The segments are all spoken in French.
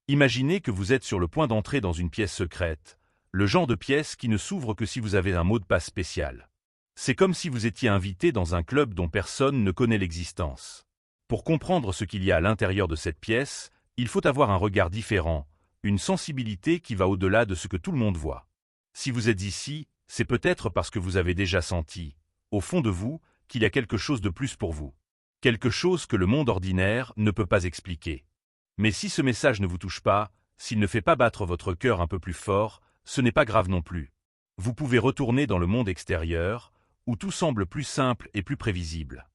Imaginez que vous êtes sur le point d'entrer dans une pièce secrète, le genre de pièce qui ne s'ouvre que si vous avez un mot de passe spécial. C'est comme si vous étiez invité dans un club dont personne ne connaît l'existence. Pour comprendre ce qu'il y a à l'intérieur de cette pièce, il faut avoir un regard différent, une sensibilité qui va au-delà de ce que tout le monde voit. Si vous êtes ici, c'est peut-être parce que vous avez déjà senti, au fond de vous, qu'il y a quelque chose de plus pour vous. Quelque chose que le monde ordinaire ne peut pas expliquer. Mais si ce message ne vous touche pas, s'il ne fait pas battre votre cœur un peu plus fort, ce n'est pas grave non plus. Vous pouvez retourner dans le monde extérieur, où tout semble plus simple et plus prévisible.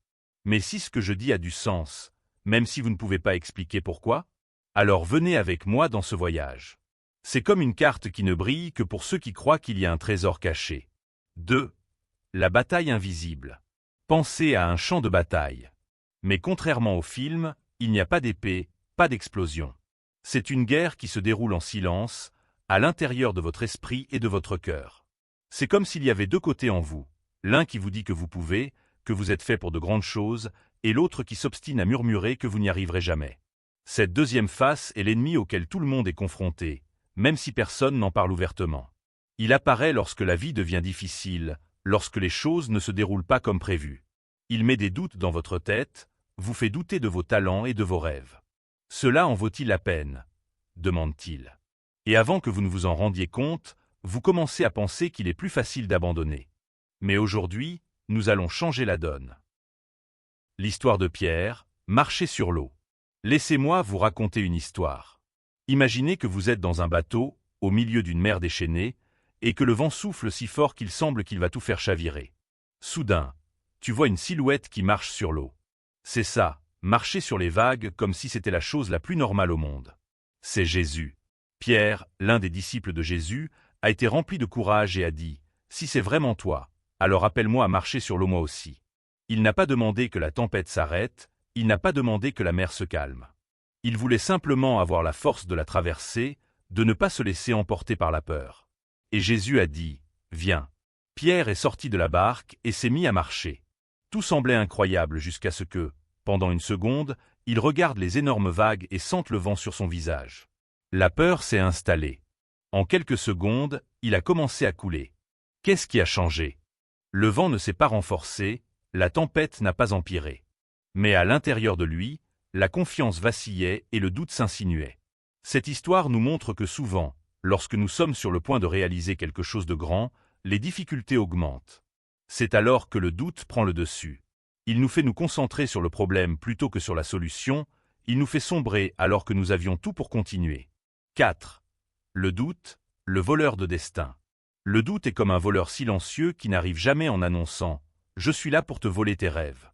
Mais si ce que je dis a du sens, même si vous ne pouvez pas expliquer pourquoi, alors venez avec moi dans ce voyage. C'est comme une carte qui ne brille que pour ceux qui croient qu'il y a un trésor caché. 2. La bataille invisible. Pensez à un champ de bataille. Mais contrairement au film, il n'y a pas d'épée, pas d'explosion. C'est une guerre qui se déroule en silence, à l'intérieur de votre esprit et de votre cœur. C'est comme s'il y avait deux côtés en vous, l'un qui vous dit que vous pouvez, que vous êtes fait pour de grandes choses, et l'autre qui s'obstine à murmurer que vous n'y arriverez jamais. Cette deuxième face est l'ennemi auquel tout le monde est confronté, même si personne n'en parle ouvertement. Il apparaît lorsque la vie devient difficile, lorsque les choses ne se déroulent pas comme prévu. Il met des doutes dans votre tête, vous fait douter de vos talents et de vos rêves. Cela en vaut-il la peine ? Demande-t-il. Et avant que vous ne vous en rendiez compte, vous commencez à penser qu'il est plus facile d'abandonner. Mais aujourd'hui, nous allons changer la donne. L'histoire de Pierre, marcher sur l'eau. Laissez-moi vous raconter une histoire. Imaginez que vous êtes dans un bateau, au milieu d'une mer déchaînée, et que le vent souffle si fort qu'il semble qu'il va tout faire chavirer. Soudain, tu vois une silhouette qui marche sur l'eau. C'est ça, marcher sur les vagues comme si c'était la chose la plus normale au monde. C'est Jésus. Pierre, l'un des disciples de Jésus, a été rempli de courage et a dit « Si c'est vraiment toi, alors appelle-moi à marcher sur l'eau moi aussi. » Il n'a pas demandé que la tempête s'arrête, il n'a pas demandé que la mer se calme. Il voulait simplement avoir la force de la traverser, de ne pas se laisser emporter par la peur. Et Jésus a dit « Viens ». Pierre est sorti de la barque et s'est mis à marcher. Tout semblait incroyable jusqu'à ce que, pendant une seconde, il regarde les énormes vagues et sente le vent sur son visage. La peur s'est installée. En quelques secondes, il a commencé à couler. Qu'est-ce qui a changé? Le vent ne s'est pas renforcé, la tempête n'a pas empiré. Mais à l'intérieur de lui, la confiance vacillait et le doute s'insinuait. Cette histoire nous montre que souvent, lorsque nous sommes sur le point de réaliser quelque chose de grand, les difficultés augmentent. C'est alors que le doute prend le dessus. Il nous fait nous concentrer sur le problème plutôt que sur la solution, il nous fait sombrer alors que nous avions tout pour continuer. 4. Le doute, le voleur de destin. Le doute est comme un voleur silencieux qui n'arrive jamais en annonçant « Je suis là pour te voler tes rêves ».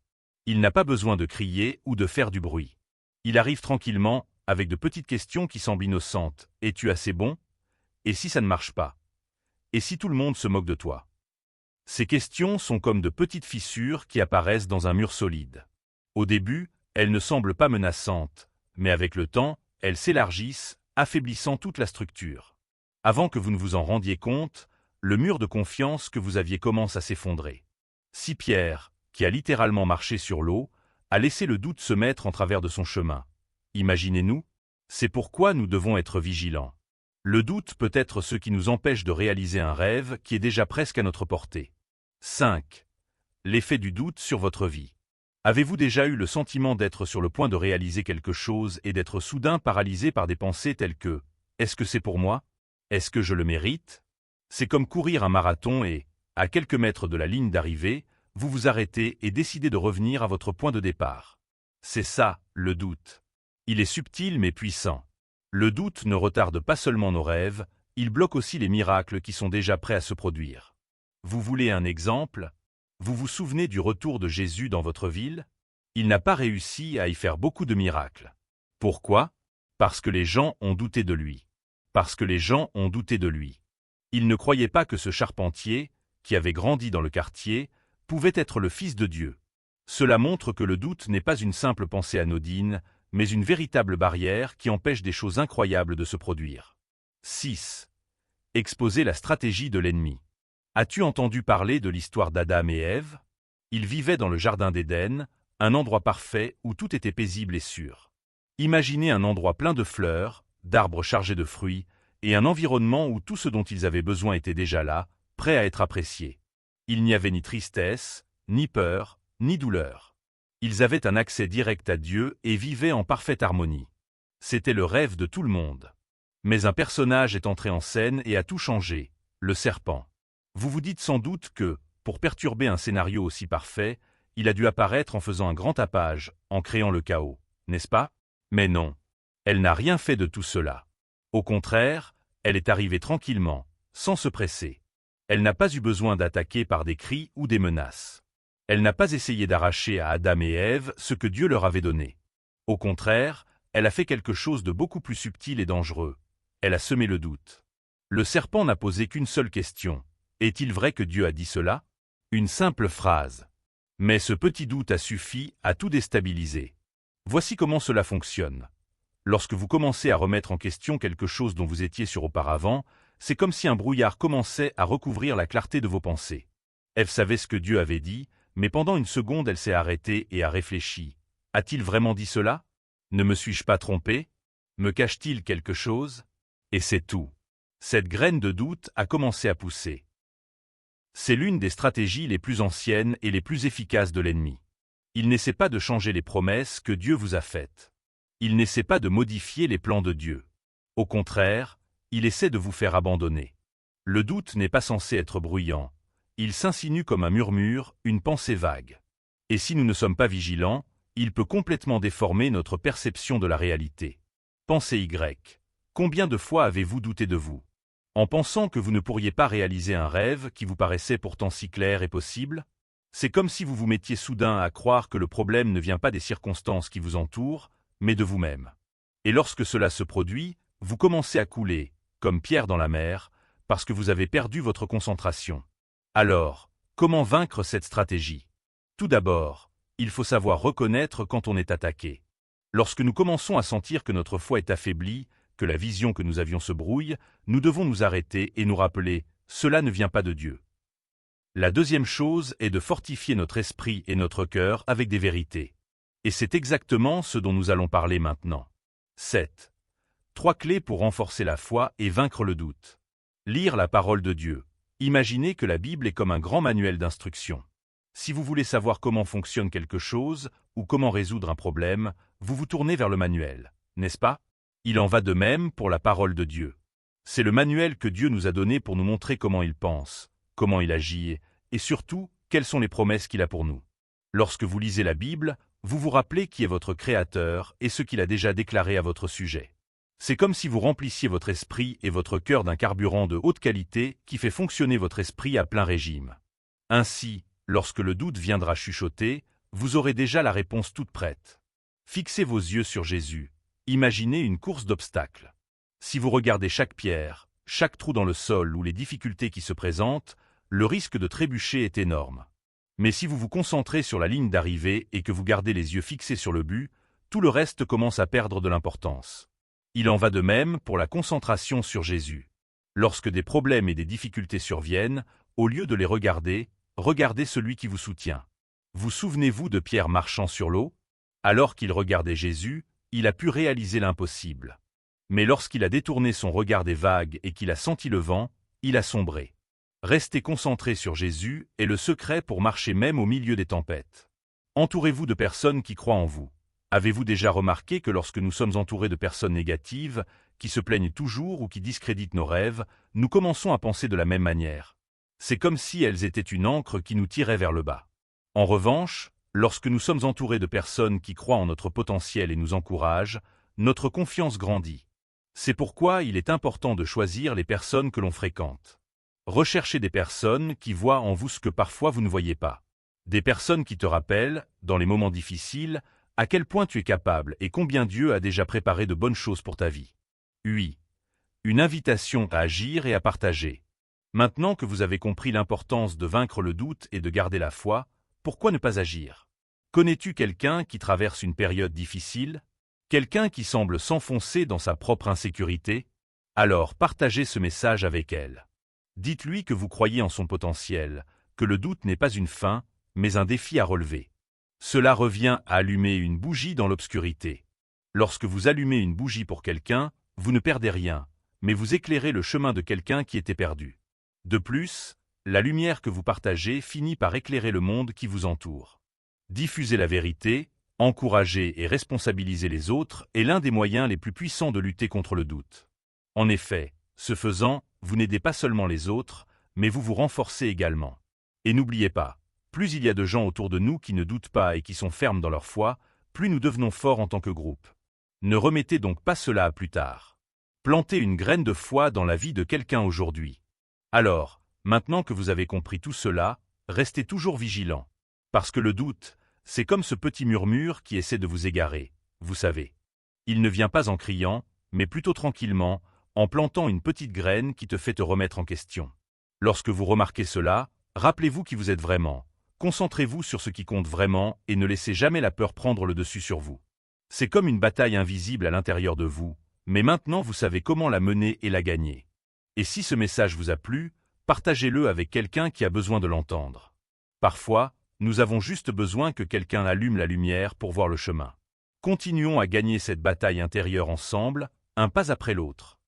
Il n'a pas besoin de crier ou de faire du bruit. Il arrive tranquillement, avec de petites questions qui semblent innocentes. « Es-tu assez bon ? Et si ça ne marche pas ? Et si tout le monde se moque de toi ?» Ces questions sont comme de petites fissures qui apparaissent dans un mur solide. Au début, elles ne semblent pas menaçantes, mais avec le temps, elles s'élargissent, affaiblissant toute la structure. Avant que vous ne vous en rendiez compte, le mur de confiance que vous aviez commence à s'effondrer. Si Pierre, qui a littéralement marché sur l'eau, a laissé le doute se mettre en travers de son chemin. Imaginez-nous, c'est pourquoi nous devons être vigilants. Le doute peut être ce qui nous empêche de réaliser un rêve qui est déjà presque à notre portée. 5. L'effet du doute sur votre vie. Avez-vous déjà eu le sentiment d'être sur le point de réaliser quelque chose et d'être soudain paralysé par des pensées telles que « Est-ce que c'est pour moi ? Est-ce que je le mérite ?» C'est comme courir un marathon et, à quelques mètres de la ligne d'arrivée, vous vous arrêtez et décidez de revenir à votre point de départ. C'est ça, le doute. Il est subtil mais puissant. Le doute ne retarde pas seulement nos rêves, il bloque aussi les miracles qui sont déjà prêts à se produire. Vous voulez un exemple ? Vous vous souvenez du retour de Jésus dans votre ville ? Il n'a pas réussi à y faire beaucoup de miracles. Pourquoi ? Parce que les gens ont douté de lui. Parce que les gens ont douté de lui. Ils ne croyaient pas que ce charpentier, qui avait grandi dans le quartier, pouvait être le Fils de Dieu. Cela montre que le doute n'est pas une simple pensée anodine, mais une véritable barrière qui empêche des choses incroyables de se produire. 6. Exposer la stratégie de l'ennemi. As-tu entendu parler de l'histoire d'Adam et Ève ? Ils vivaient dans le jardin d'Éden, un endroit parfait où tout était paisible et sûr. Imaginez un endroit plein de fleurs, d'arbres chargés de fruits, et un environnement où tout ce dont ils avaient besoin était déjà là, prêt à être apprécié. Il n'y avait ni tristesse, ni peur, ni douleur. Ils avaient un accès direct à Dieu et vivaient en parfaite harmonie. C'était le rêve de tout le monde. Mais un personnage est entré en scène et a tout changé, le serpent. Vous vous dites sans doute que, pour perturber un scénario aussi parfait, il a dû apparaître en faisant un grand tapage, en créant le chaos, n'est-ce pas? Mais non. Elle n'a rien fait de tout cela. Au contraire, elle est arrivée tranquillement, sans se presser. Elle n'a pas eu besoin d'attaquer par des cris ou des menaces. Elle n'a pas essayé d'arracher à Adam et Ève ce que Dieu leur avait donné. Au contraire, elle a fait quelque chose de beaucoup plus subtil et dangereux. Elle a semé le doute. Le serpent n'a posé qu'une seule question. Est-il vrai que Dieu a dit cela? Une simple phrase. Mais ce petit doute a suffi à tout déstabiliser. Voici comment cela fonctionne. Lorsque vous commencez à remettre en question quelque chose dont vous étiez sûr auparavant, c'est comme si un brouillard commençait à recouvrir la clarté de vos pensées. Ève savait ce que Dieu avait dit, mais pendant une seconde elle s'est arrêtée et a réfléchi. A-t-il vraiment dit cela? Ne me suis-je pas trompé? Me cache-t-il quelque chose? Et c'est tout. Cette graine de doute a commencé à pousser. C'est l'une des stratégies les plus anciennes et les plus efficaces de l'ennemi. Il n'essaie pas de changer les promesses que Dieu vous a faites. Il n'essaie pas de modifier les plans de Dieu. Au contraire, il essaie de vous faire abandonner. Le doute n'est pas censé être bruyant. Il s'insinue comme un murmure, une pensée vague. Et si nous ne sommes pas vigilants, il peut complètement déformer notre perception de la réalité. Pensée Y. Combien de fois avez-vous douté de vous? En pensant que vous ne pourriez pas réaliser un rêve qui vous paraissait pourtant si clair et possible? C'est comme si vous vous mettiez soudain à croire que le problème ne vient pas des circonstances qui vous entourent, mais de vous-même. Et lorsque cela se produit, vous commencez à couler, comme Pierre dans la mer, parce que vous avez perdu votre concentration. Alors, comment vaincre cette stratégie? Tout d'abord, il faut savoir reconnaître quand on est attaqué. Lorsque nous commençons à sentir que notre foi est affaiblie, que la vision que nous avions se brouille, nous devons nous arrêter et nous rappeler « cela ne vient pas de Dieu ». La deuxième chose est de fortifier notre esprit et notre cœur avec des vérités. Et c'est exactement ce dont nous allons parler maintenant. 7. 3 clés pour renforcer la foi et vaincre le doute. Lire la parole de Dieu. Imaginez que la Bible est comme un grand manuel d'instructions. Si vous voulez savoir comment fonctionne quelque chose ou comment résoudre un problème, vous vous tournez vers le manuel, n'est-ce pas? Il en va de même pour la parole de Dieu. C'est le manuel que Dieu nous a donné pour nous montrer comment il pense, comment il agit, et surtout, quelles sont les promesses qu'il a pour nous. Lorsque vous lisez la Bible, vous vous rappelez qui est votre Créateur et ce qu'il a déjà déclaré à votre sujet. C'est comme si vous remplissiez votre esprit et votre cœur d'un carburant de haute qualité qui fait fonctionner votre esprit à plein régime. Ainsi, lorsque le doute viendra chuchoter, vous aurez déjà la réponse toute prête. Fixez vos yeux sur Jésus. Imaginez une course d'obstacles. Si vous regardez chaque pierre, chaque trou dans le sol ou les difficultés qui se présentent, le risque de trébucher est énorme. Mais si vous vous concentrez sur la ligne d'arrivée et que vous gardez les yeux fixés sur le but, tout le reste commence à perdre de l'importance. Il en va de même pour la concentration sur Jésus. Lorsque des problèmes et des difficultés surviennent, au lieu de les regarder, regardez celui qui vous soutient. Vous souvenez-vous de Pierre marchant sur l'eau? Alors qu'il regardait Jésus, il a pu réaliser l'impossible. Mais lorsqu'il a détourné son regard des vagues et qu'il a senti le vent, il a sombré. Rester concentré sur Jésus est le secret pour marcher même au milieu des tempêtes. Entourez-vous de personnes qui croient en vous. Avez-vous déjà remarqué que lorsque nous sommes entourés de personnes négatives, qui se plaignent toujours ou qui discréditent nos rêves, nous commençons à penser de la même manière? C'est comme si elles étaient une ancre qui nous tirait vers le bas. En revanche, lorsque nous sommes entourés de personnes qui croient en notre potentiel et nous encouragent, notre confiance grandit. C'est pourquoi il est important de choisir les personnes que l'on fréquente. Recherchez des personnes qui voient en vous ce que parfois vous ne voyez pas. Des personnes qui te rappellent, dans les moments difficiles, à quel point tu es capable et combien Dieu a déjà préparé de bonnes choses pour ta vie. Oui. Une invitation à agir et à partager. Maintenant que vous avez compris l'importance de vaincre le doute et de garder la foi, pourquoi ne pas agir? Connais-tu quelqu'un qui traverse une période difficile? Quelqu'un qui semble s'enfoncer dans sa propre insécurité? Alors partagez ce message avec elle. Dites-lui que vous croyez en son potentiel, que le doute n'est pas une fin, mais un défi à relever. Cela revient à allumer une bougie dans l'obscurité. Lorsque vous allumez une bougie pour quelqu'un, vous ne perdez rien, mais vous éclairez le chemin de quelqu'un qui était perdu. De plus, la lumière que vous partagez finit par éclairer le monde qui vous entoure. Diffuser la vérité, encourager et responsabiliser les autres est l'un des moyens les plus puissants de lutter contre le doute. En effet, ce faisant, vous n'aidez pas seulement les autres, mais vous vous renforcez également. Et n'oubliez pas, plus il y a de gens autour de nous qui ne doutent pas et qui sont fermes dans leur foi, plus nous devenons forts en tant que groupe. Ne remettez donc pas cela à plus tard. Plantez une graine de foi dans la vie de quelqu'un aujourd'hui. Alors, maintenant que vous avez compris tout cela, restez toujours vigilant. Parce que le doute, c'est comme ce petit murmure qui essaie de vous égarer, vous savez. Il ne vient pas en criant, mais plutôt tranquillement, en plantant une petite graine qui te fait te remettre en question. Lorsque vous remarquez cela, rappelez-vous qui vous êtes vraiment. Concentrez-vous sur ce qui compte vraiment et ne laissez jamais la peur prendre le dessus sur vous. C'est comme une bataille invisible à l'intérieur de vous, mais maintenant vous savez comment la mener et la gagner. Et si ce message vous a plu, partagez-le avec quelqu'un qui a besoin de l'entendre. Parfois, nous avons juste besoin que quelqu'un allume la lumière pour voir le chemin. Continuons à gagner cette bataille intérieure ensemble, un pas après l'autre.